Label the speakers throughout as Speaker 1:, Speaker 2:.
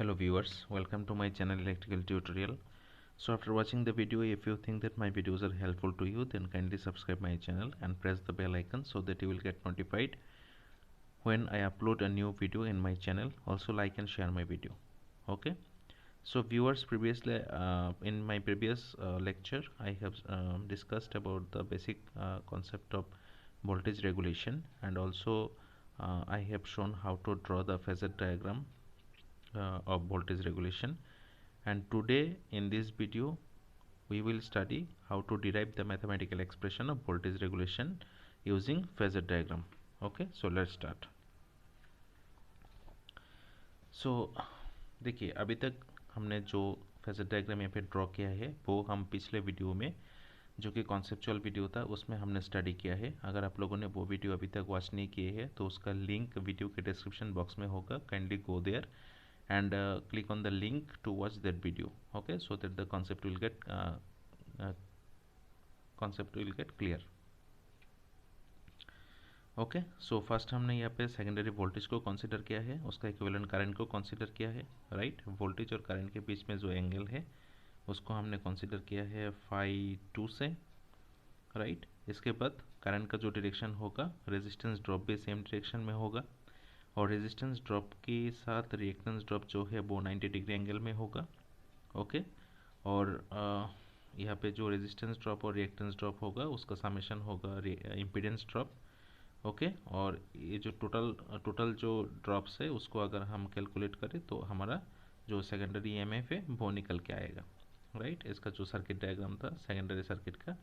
Speaker 1: Hello viewers, welcome to my channel Electrical Tutorial. So after watching the video, if you think that my videos are helpful to you, then kindly subscribe my channel and press the bell icon so that you will get notified when I upload a new video in my channel. Also like and share my video. Okay. So viewers, previously in my previous lecture I have discussed about the basic concept of voltage regulation, and also I have shown how to draw the phasor diagram of voltage regulation. And today in this video we will study how to derive the mathematical expression of voltage regulation using phasor diagram. Okay, so let's start. So देखिए, अभी तक हमने जो phasor diagram यहाँ पे draw किया है वो हम पिछले वीडियो में, जो कि कॉन्सेप्चुअल वीडियो था, उसमें हमने स्टडी किया है। अगर आप लोगों ने वो वीडियो अभी तक वॉच नहीं किए हैं तो उसका लिंक वीडियो के डिस्क्रिप्शन बॉक्स में होगा। Kindly go there and click on the link to watch that video, okay, so that the concept will get clear. Okay, so first हमने यहाँ पे सेकेंडरी वोल्टेज को कंसीडर किया है, उसका इक्विवेलेंट करंट को कंसीडर किया है, राइट। वोल्टेज और करंट के बीच में जो एंगल है उसको हमने कंसीडर किया है φ2 से, राइट। इसके बाद करंट का जो डायरेक्शन होगा, रेजिस्टेंस ड्रॉप भी सेम डायरेक्शन में होगा, और रेजिस्टेंस ड्रॉप के साथ रिएक्टेंस ड्रॉप जो है वो 90 डिग्री एंगल में होगा। ओके, और यहाँ पे जो रेजिस्टेंस ड्रॉप और रिएक्टेंस ड्रॉप होगा उसका समेशन होगा इम्पीडेंस ड्रॉप। ओके, और ये जो टोटल जो ड्रॉप्स है उसको अगर हम कैलकुलेट करें तो हमारा जो सेकेंडरी ईएमएफ है वो निकल के आएगा, राइट। इसका जो सर्किट डायग्राम था सेकेंडरी सर्किट का,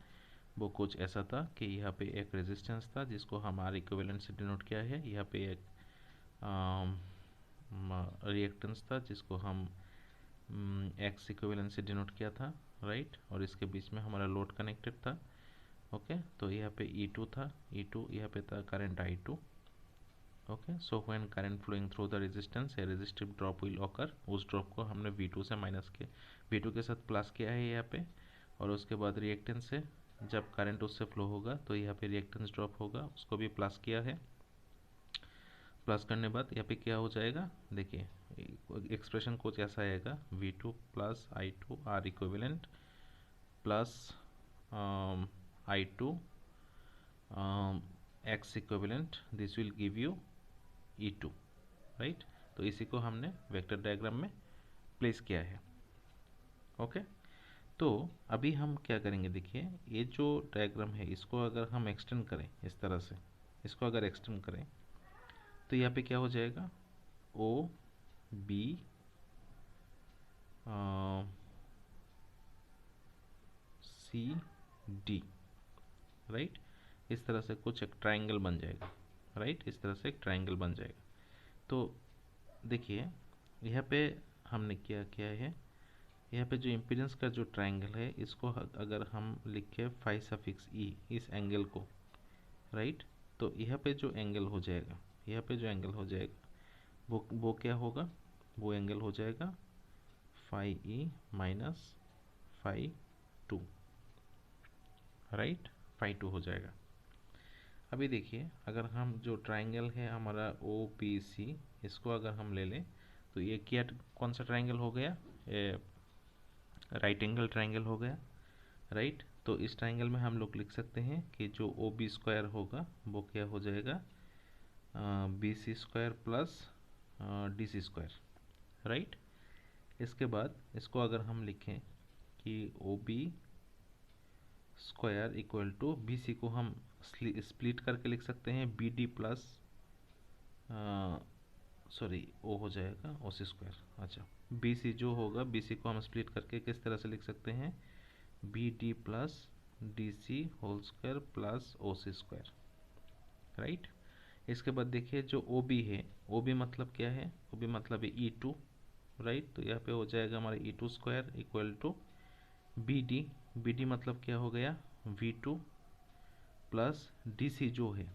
Speaker 1: वो कुछ ऐसा था कि यहाँ पे एक रेजिस्टेंस था जिसको हम आर इक्विवेलेंट से डिनोट किया है, यहाँ पे एक रिएक्टेंस था जिसको हम एक्स इक्विवेलेंट से डिनोट किया था, राइट। और इसके बीच में हमारा लोड कनेक्टेड था। ओके, तो यहाँ पे E2 था, E2 यहाँ पे था current I2। Okay, so when current flowing through the resistance a resistive drop will occur, उस ड्रॉप को हमने V2 से माइनस किया, V2 के साथ प्लस किया है यहाँ पे, और उसके बाद रिएक्टेंस से जब करंट उससे फ्लो होगा तो यहाँ पे रिएक्टेंस ड्रॉप होगा, उसको भी प्लस किया है। प्लस करने बाद यहाँ पे क्या हो जाएगा, देखिए एक्सप्रेशन कुछ ऐसा आएगा, V2 plus I2 R equivalent plus I2 X equivalent, this will give you E2, right. तो इसी को हमने वेक्टर डायग्राम में प्लेस किया है। ओके, तो अभी हम क्या करेंगे, देखिए ये जो डायग्राम है इसको अगर हम एक्सटेंड करें इस तरह से, इसको अगर एक्सटेंड करें तो यहाँ पे क्या हो जाएगा, O B C D, right. इस तरह से कुछ एक ट्राइंगल बन जाएगा, राइट। इस तरह से एक ट्राइंगल बन जाएगा। तो देखिए यहाँ पे हमने क्या किया है, यहाँ पे जो इम्पीडेंस का जो ट्राइंगल है इसको अगर हम लिखे फाई सफिक्स ई, इस एंगल को, राइट, तो यहाँ पे जो एंगल हो जाएगा, यहाँ पे जो एंगल हो जाएगा वो क्या होगा, वो एंगल हो जाएगा phi E minus phi two, right, phi two हो जाएगा। अभी देखिए अगर हम जो ट्राइंगल है हमारा ओ पी सी, इसको अगर हम ले लें तो ये क्या, कौन सा ट्राइंगल हो गया, राइट एंगल ट्राइंगल हो गया, राइट। तो इस ट्राइंगल में हम लोग लिख सकते हैं कि जो ओ बी स्क्वायर होगा वो क्या हो जाएगा, B C square plus D C square, right. इसके बाद इसको अगर हम लिखें कि O B square equal to B C को हम स्प्लिट करके लिख सकते हैं B D plus, sorry O हो जाएगा ओ सी स्क्वायर। अच्छा, बी सी जो होगा, बी सी को हम स्प्लिट करके किस तरह से लिख सकते हैं, B D plus D C whole square plus O C square, right. इसके बाद देखिए जो ओ बी है, ओ बी मतलब क्या है, ओ बी मतलब है ई टू, राइट। तो यहाँ पे हो जाएगा हमारा E two square equal to B D, B D मतलब क्या हो गया, V two plus D C जो है,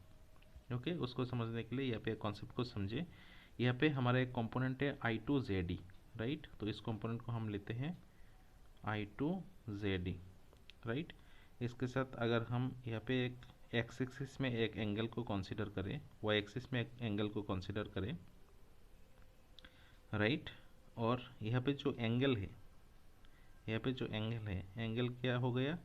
Speaker 1: ओके। उसको समझने के लिए यहाँ पे कॉन्सेप्ट को समझे। यहाँ पे हमारा एक कंपोनेंट है I two Z E, right. तो इस कंपोनेंट को हम लेते हैं I two Z E, right. इसके साथ अगर हम यहाँ पे एक एक्स एक्सिस में एक एंगल को कंसीडर करें, वाई एक्सिस में एक एंगल को कंसीडर करें, राइट, और यहाँ पे जो एंगल है, यहाँ पे जो एंगल है, एंगल क्या हो गया,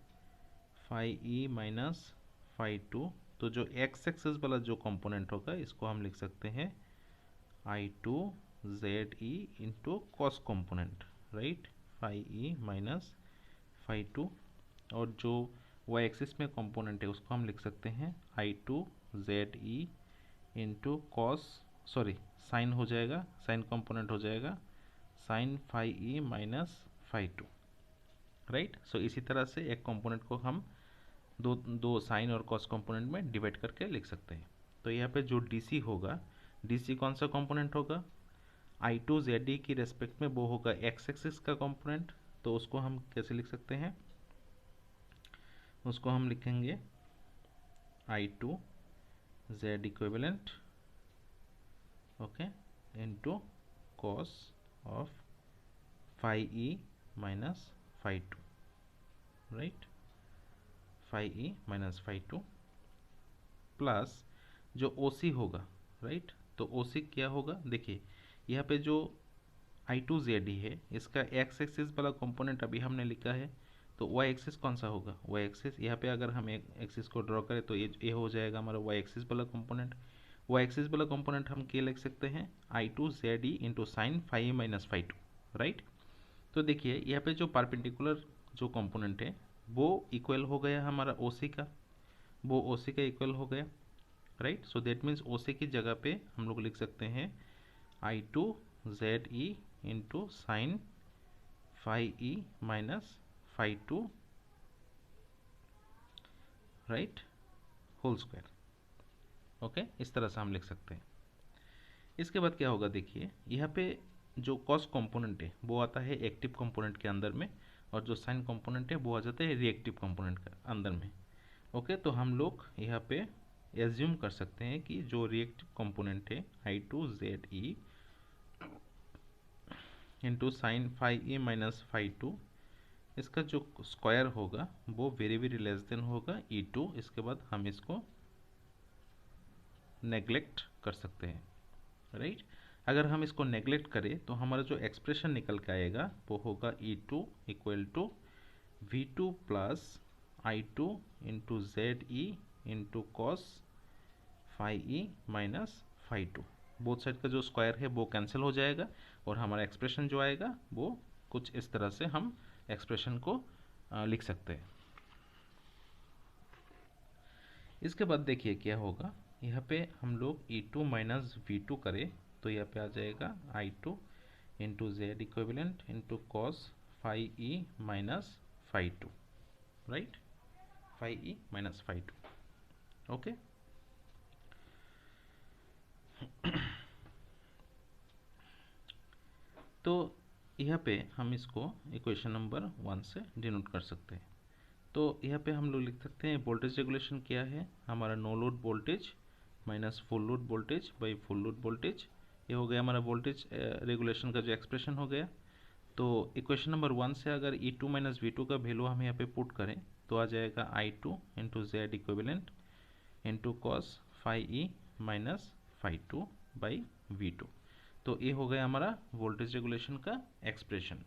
Speaker 1: phi E minus phi two. तो जो एक्स एक्सिस वाला जो कंपोनेंट होगा इसको हम लिख सकते हैं I two Z E into cos component, right, phi E minus phi two. और जो वाई एक्सिस में कंपोनेंट है उसको हम लिख सकते हैं I two Z E into cos, sorry sine हो जाएगा, साइन कंपोनेंट हो जाएगा sine phi E minus phi two, right. So इसी तरह से एक कंपोनेंट को हम दो दो साइन और कॉस कंपोनेंट में डिवाइड करके लिख सकते हैं। तो यहाँ पे जो डीसी होगा, डीसी कौन सा कंपोनेंट होगा, आई टू जेड ई की रेस्पेक्ट में वो होगा एक्स एक्सिस का कंपोनेंट। तो उसको हम कैसे लिख सकते हैं, उसको हम लिखेंगे I two Z equivalent, okay, into cos of phi E minus phi two, right, phi E minus phi two plus जो ओ सी होगा, राइट। तो ओ सी क्या होगा, देखिए यहाँ पे जो आई टू जेड ई है इसका एक्स एक्सिस वाला कंपोनेंट अभी हमने लिखा है, तो वाई एक्सिस कौन सा होगा, वाई एक्सिस। यहाँ पे अगर हम एक एक्सिस को ड्रॉ करें तो ये हो जाएगा हमारा वाई एक्सिस वाला कंपोनेंट। वाई एक्सिस वाला कंपोनेंट हम क्या लिख सकते हैं, I two Z E into sine phi minus phi two, right. तो देखिए यहाँ पे जो परपेंडिकुलर जो कंपोनेंट है वो इक्वल हो गया हमारा ओ सी का, वो ओ सी का इक्वल हो गया, right. So that means O C की जगह पे हम लोग लिख सकते हैं I two Z E into sine phi E minus phi two, right, whole square, okay. इस तरह से हम लिख सकते हैं। इसके बाद क्या होगा, देखिए यहाँ पे जो कॉस कंपोनेंट है वो आता है एक्टिव कंपोनेंट के अंदर में, और जो साइन कंपोनेंट है वो आ जाता है रिएक्टिव कंपोनेंट के अंदर में, ओके। तो हम लोग यहाँ पे एज्यूम कर सकते हैं कि जो रिएक्टिव कंपोनेंट है I two Z E into sine phi E minus phi two, इसका जो स्क्वायर होगा वो वेरी लेस देन होगा ई टू। इसके बाद हम इसको नेग्लेक्ट कर सकते हैं, राइट। अगर हम इसको नेग्लेक्ट करें तो हमारा जो एक्सप्रेशन निकल के आएगा वो होगा E two equal to V two plus I two into Z E into cos phi E minus phi two. Both side का जो स्क्वायर है वो कैंसिल हो जाएगा और हमारा एक्सप्रेशन जो आएगा वो कुछ इस तरह से हम एक्सप्रेशन को लिख सकते हैं। इसके बाद देखिए क्या होगा, यहाँ पे हम लोग E two minus V two करें तो यहाँ पे आ जाएगा I two into Z equivalent into cos phi E minus phi two, right, phi E minus phi two, okay. तो यहाँ पे हम इसको इक्वेशन नंबर 1 से डिनोट कर सकते हैं। तो यहाँ पे हम लोग लिख सकते हैं वोल्टेज रेगुलेशन क्या है, हमारा no load voltage minus full load voltage by full load voltage. ये हो गया हमारा वोल्टेज रेगुलेशन का जो एक्सप्रेशन हो गया। तो इक्वेशन नंबर 1 से अगर E two minus V two का वैल्यू हम यहाँ पे पुट करें तो आ जाएगा I two into Z equivalent into cos phi E minus phi two by V two. तो ये हो गया हमारा वोल्टेज रेगुलेशन का एक्सप्रेशन,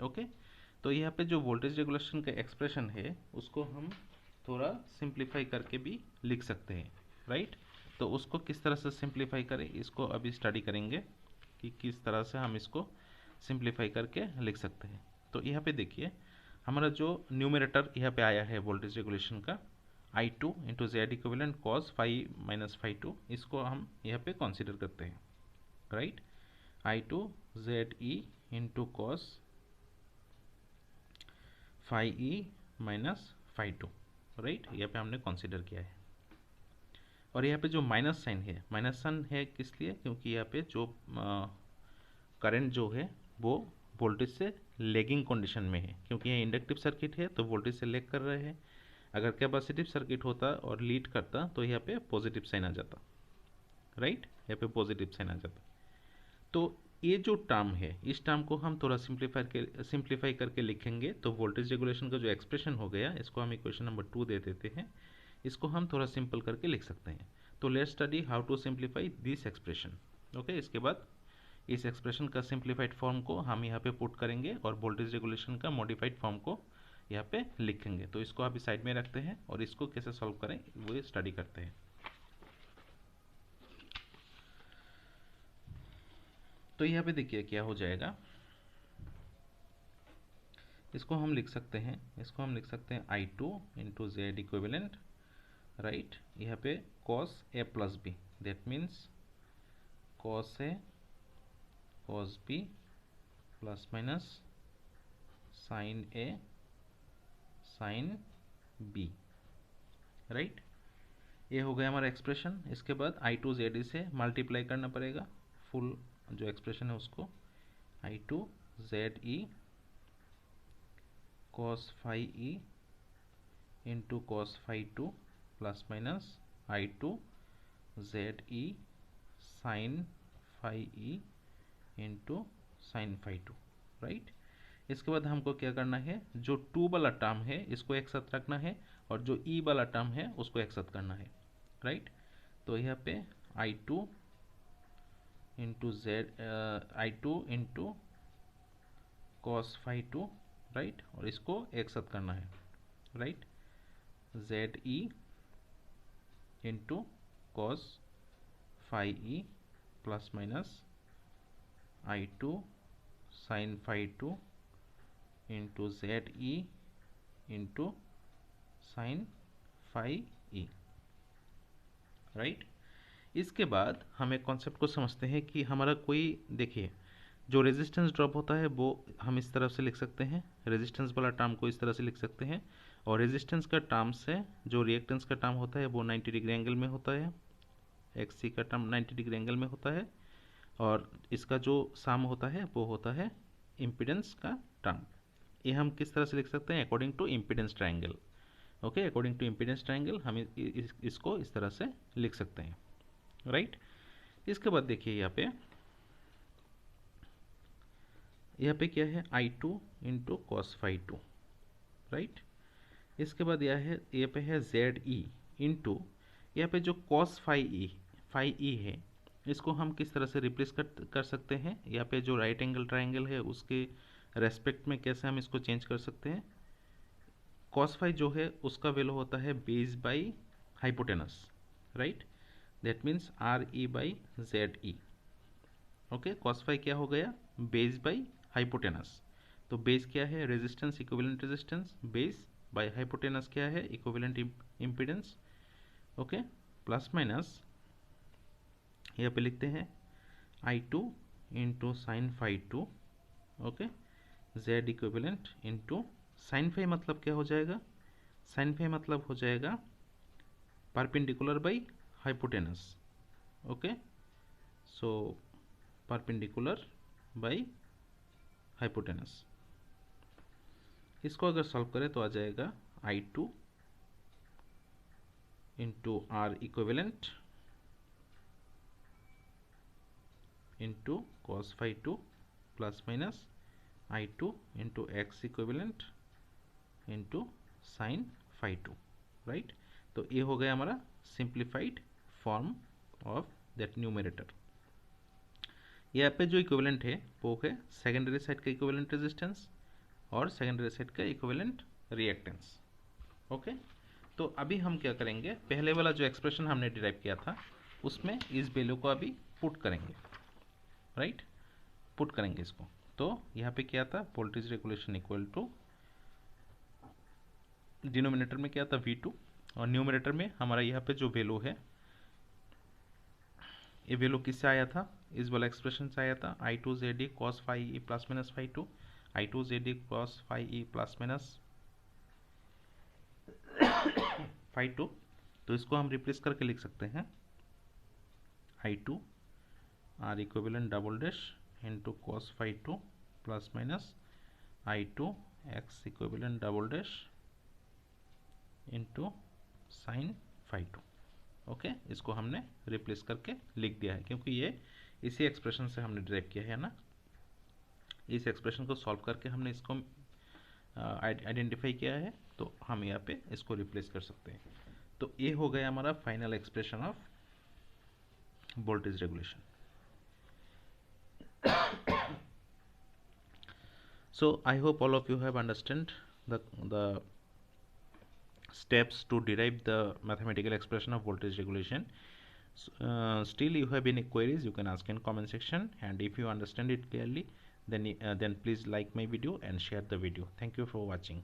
Speaker 1: ओके। तो यहाँ पे जो वोल्टेज रेगुलेशन का एक्सप्रेशन है उसको हम थोड़ा सिंप्लीफाई करके भी लिख सकते हैं, राइट। तो उसको किस तरह से सिंप्लीफाई करें इसको अभी स्टडी करेंगे कि किस तरह से हम इसको सिंप्लीफाई करके लिख सकते हैं। तो यहाँ पे देखिए हमारा जो न्यूमरेटर यहाँ पे आया है वोल्टेज रेगुलेशन का I two into Z equivalent cos phi minus phi two, इसको हम यहाँ पे कंसिडर करते हैं, right. I two Z E into cos phi E minus phi two, right, यहाँ पे हमने कंसिडर किया है। और यहाँ पे जो माइनस साइन है, माइनस साइन है किस लिए, क्योंकि यहाँ पे जो करंट जो है वो वोल्टेज से लेगिंग कंडीशन में है, क्योंकि ये इंडक्टिव सर्किट है तो वोल्टेज से लेग कर रहे हैं। अगर कैपेसिटिव सर्किट होता और लीड करता तो यहाँ पे पॉजिटिव साइन आ जाता, राइट, यहाँ पे पॉजिटिव साइन आ जाता। तो ये जो टर्म है इस टर्म को हम थोड़ा सिंप्लीफाई करके लिखेंगे तो वोल्टेज रेगुलेशन का जो एक्सप्रेशन हो गया इसको हम इक्वेशन नंबर 2 दे देते हैं, इसको हम थोड़ा सिंपल करके लिख सकते हैं। तो let's study how to simplify this expression, okay. इसके बाद इस एक्सप्रेशन का सिंप्लीफाइड फॉर्म को हम यहाँ पे पुट करेंगे और वोल्टेज रेगुलेशन का मॉडिफाइड फॉर्म को यहाँ पे लिखेंगे। तो इसको अभी साइड में रखते हैं और इसको कैसे सॉल्व करें वो स्टडी करते हैं। तो यहाँ पे देखिए क्या हो जाएगा, इसको हम लिख सकते हैं, I two into Z equivalent, right. यहाँ पे cos A plus B, that means cos A cos B plus minus sine A sine B, right. ये हो गया हमारा एक्सप्रेशन। इसके बाद आई टू जेड ई से मल्टीप्लाई करना पड़ेगा, फुल जो एक्सप्रेशन है उसको, I two Z E cos phi E into cos phi two plus minus I two Z E sine phi E into sine phi two, right. इसके बाद हमको क्या करना है, जो टू वाला टर्म है इसको एक साथ रखना है और जो ई वाला टर्म है उसको एक साथ करना है, राइट। तो यहाँ पे I two into Z, I two into cos phi two, right, और इसको एक साथ करना है, right. Z E into cos phi E plus minus I two sine phi two into Z E into sine phi E, right. इसके बाद हम एक कॉन्सेप्ट को समझते हैं कि हमारा कोई, देखिए जो रेजिस्टेंस ड्रॉप होता है वो हम इस तरह से लिख सकते हैं, रेजिस्टेंस वाला टर्म को इस तरह से लिख सकते हैं, और रेजिस्टेंस का टर्म से जो रिएक्टेंस का टर्म होता है वो 90 डिग्री एंगल में होता है, एक्स सी का टर्म 90 डिग्री एंगल में होता है, और इसका जो सम होता है वो होता है इम्पीडेंस का टर्म। ये हम किस तरह से लिख सकते हैं, according to impedance triangle, okay. According to impedance triangle हम इसको इस तरह से लिख सकते हैं, राइट। इसके बाद देखिए यहाँ पे क्या है, I two into cos phi two, right. इसके बाद यहाँ पे है जेड ई इंटू, यहाँ पे जो कॉस फाई ई है इसको हम किस तरह से रिप्लेस कर सकते हैं, यहाँ पे जो राइट एंगल ट्रायंगल है उसके रेस्पेक्ट में कैसे हम इसको चेंज कर सकते हैं। कॉस फाई जो है उसका वैल्यू होता है base by hypotenuse, right, that means R E by Z E, okay. Cos phi क्या हो गया, बेस बाई हाइपोटेनस। तो बेस क्या है, resistance, equivalent resistance, base by hypotenuse क्या है, equivalent impedance, okay. Plus minus यहाँ पे लिखते हैं I two into sine phi two, okay, Z equivalent into sine phi मतलब क्या हो जाएगा, साइन फाई मतलब हो जाएगा perpendicular by hypotenuse, okay. So perpendicular by hypotenuse, इसको अगर सॉल्व करें तो आ जाएगा I two into R equivalent into cos phi two plus minus I two into X equivalent into sine phi two, right. तो ये हो गया हमारा simplified form of that numerator. यहाँ पे जो इक्विवेलेंट है वो है सेकेंडरी साइड का इक्विवेलेंट रेजिस्टेंस और सेकेंडरी साइड का इक्विवेलेंट रिएक्टेंस, ओके। तो अभी हम क्या करेंगे, पहले वाला जो एक्सप्रेशन हमने डिराइव किया था उसमें इस वैल्यू को अभी पुट करेंगे, राइट, पुट करेंगे इसको। तो यहाँ पे क्या था, voltage regulation equal to, denominator में क्या था V2 और न्यूमरेटर में हमारा यहाँ पे जो वैल्यू है, ये वैल्यू किससे आया था, इस वाला एक्सप्रेशन से आया था, I two Z E cos phi E plus minus phi two, I two Z E cos phi E plus minus phi two. तो इसको हम रिप्लेस करके लिख सकते हैं I two R equivalent double dash into cos phi two plus minus I two X equivalent double dash into sine phi two, okay. इसको हमने replace करके लिख दिया है क्योंकि ये इसी एक्सप्रेशन से हमने डिराइव किया है ना, इस एक्सप्रेशन को सॉल्व करके हमने इसको आइडेंटिफाई किया है, तो हम यहाँ पे इसको रिप्लेस कर सकते हैं। तो ये हो गया हमारा final expression of voltage regulation. So I hope all of you have understand the steps to derive the mathematical expression of voltage regulation. Still you have any queries, you can ask in comment section, and if you understand it clearly, then please like my video and share the video. Thank you for watching.